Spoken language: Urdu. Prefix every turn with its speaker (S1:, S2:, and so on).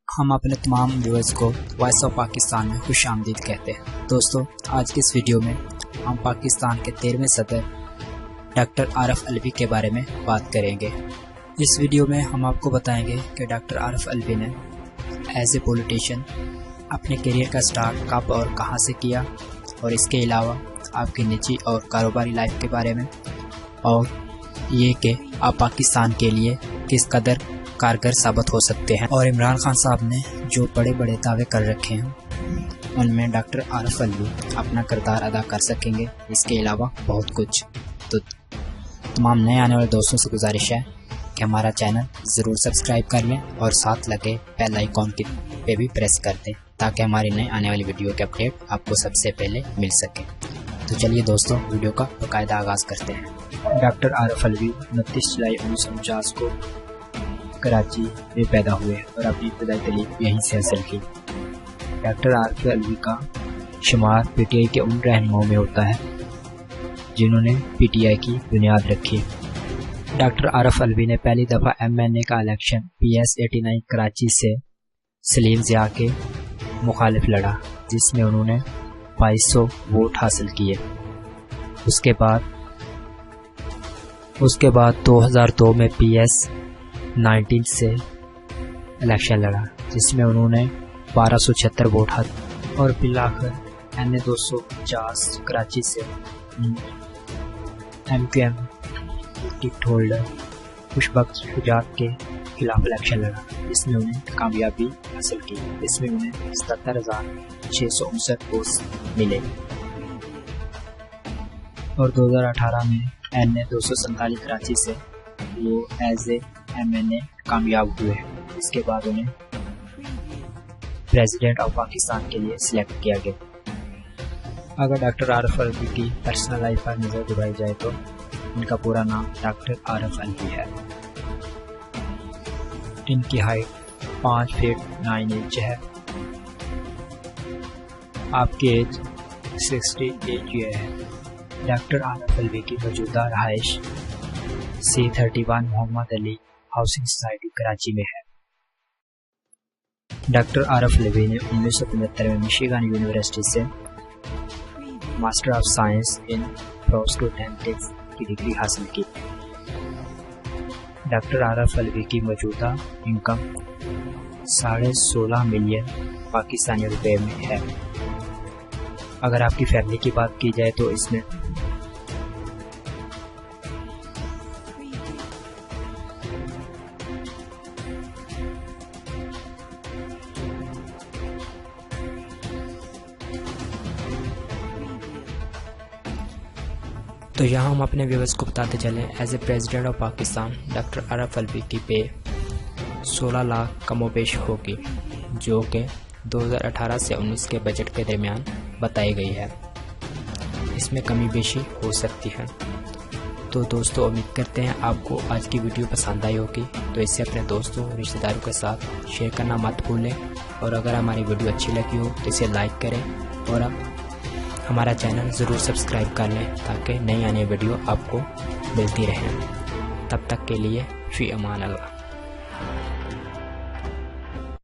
S1: ہم اپنے تمام ویورز کو وائس آف پاکستان میں خوش آمدید کہتے ہیں۔ دوستو، آج کی اس ویڈیو میں ہم پاکستان کے 13ویں صدر ڈاکٹر عارف الوی کے بارے میں بات کریں گے۔ اس ویڈیو میں ہم آپ کو بتائیں گے کہ ڈاکٹر عارف الوی نے ایز اے پولیٹیشین اپنے کیریئر کا سٹارٹ کب اور کہاں سے کیا، اور اس کے علاوہ آپ کی نجی اور کاروباری لائف کے بارے میں، اور یہ کہ آپ پاکستان کے لیے کس قدر کارگر ثابت ہو سکتے ہیں، اور عمران خان صاحب نے جو بڑے بڑے دعوے کر رکھے ہیں ان میں ڈاکٹر عارف الوی اپنا کردار ادا کر سکیں گے۔ اس کے علاوہ بہت کچھ۔ تو تمام نئے آنے والے دوستوں سے گزارش ہے کہ ہمارا چینل ضرور سبسکرائب کر لیں اور ساتھ لگے بیل آئیکن پہ بھی پریس کر دیں تاکہ ہماری نئے آنے والی ویڈیو کے اپڈیٹ آپ کو سب سے پہلے مل سکے۔ تو چلیے دوستوں، ویڈیو کا باقاعدہ آغاز کرتے ہیں۔ ڈاکٹر عارف الوی 29 جولائی 1949 کو کراچی میں پیدا ہوئے اور اپنی ابتدائی تعلیم یہیں سے حاصل کی۔ ڈاکٹر عارف الوی کا شمار پی ٹی آئی کے ان رہنماؤں میں ہوتا ہے جنہوں نے پی ٹی آئی کی بنیاد رکھی۔ ڈاکٹر عارف الوی نے پہلی دفعہ ایم این اے کا الیکشن PS 89 کراچی سے سلیم ضیاء کے مخالف لڑا، جس میں انہوں نے 2200 ووٹ حاصل کیے۔ اس کے بعد 2002 میں PS 19 سے الیکشن لڑا، جس میں انہوں نے 1276 ووٹ حاصل، اور بالآخر NA 250 کراچی سے MQM ٹکٹ ہولڈر خوشبخت شجاعت کے خلاف الیکشن لڑا، جس میں انہیں کامیابی حاصل کی، جس میں انہیں 77,659 ووٹس ملے، اور 2018 میں NA 247 کراچی سے وہ ایز اے MNA کامیاب ہوئے۔ اس کے بعد انہیں پریزیڈنٹ آف پاکستان کے لیے سلیکٹ کیا گیا۔ اگر ڈاکٹر عارف الوی کی پرسنل لائف پر نظر دوڑائی جائے تو ان کا پورا نام ڈاکٹر عارف الوی ہے۔ ان کی ہائٹ 5 فٹ 9 انچ ہے۔ آپ کی ایج 68 ایئر ہے۔ ڈاکٹر عارف الوی کی موجودہ رہائش C31 محمد علی ہاؤسنگ سوسائٹی کراچی میں ہے۔ ڈاکٹر عارف الوی نے 1975 میں مشیگن یونیورسٹی سے ماسٹر آف سائنس ان پروسٹوڈینٹکس کی ڈگری حاصل کی۔ ڈاکٹر عارف الوی کی موجودہ انکم 16.5 ملین پاکستانی روپے میں ہے۔ اگر آپ کی فیملی کی بات کی جائے تو اس میں تو یہاں ہم اپنے ویورز کو بتاتے چلیں، as a president of Pakistan doctor Arif Alvi کی پے 16 لاکھ کم و بیش ہوگی، جو کہ 2018 سے 19 کے بجٹ کے درمیان بتائی گئی ہے۔ اس میں کمی بیشی ہو سکتی ہے۔ تو دوستو، امید کرتے ہیں آپ کو آج کی ویڈیو پسند آئی ہوگی، تو اسے اپنے دوستوں رشتہ داروں کے ساتھ شیئر کرنا مت بھولیں، اور اگر ہماری ویڈیو اچھی لگی ہو تو اسے لائک کریں، اور اب ہمارا چینل ضرور سبسکرائب کر لیں تاکہ نئی آنے ویڈیو آپ کو ملتی رہیں۔ تب تک کے لیے فی امان اللہ۔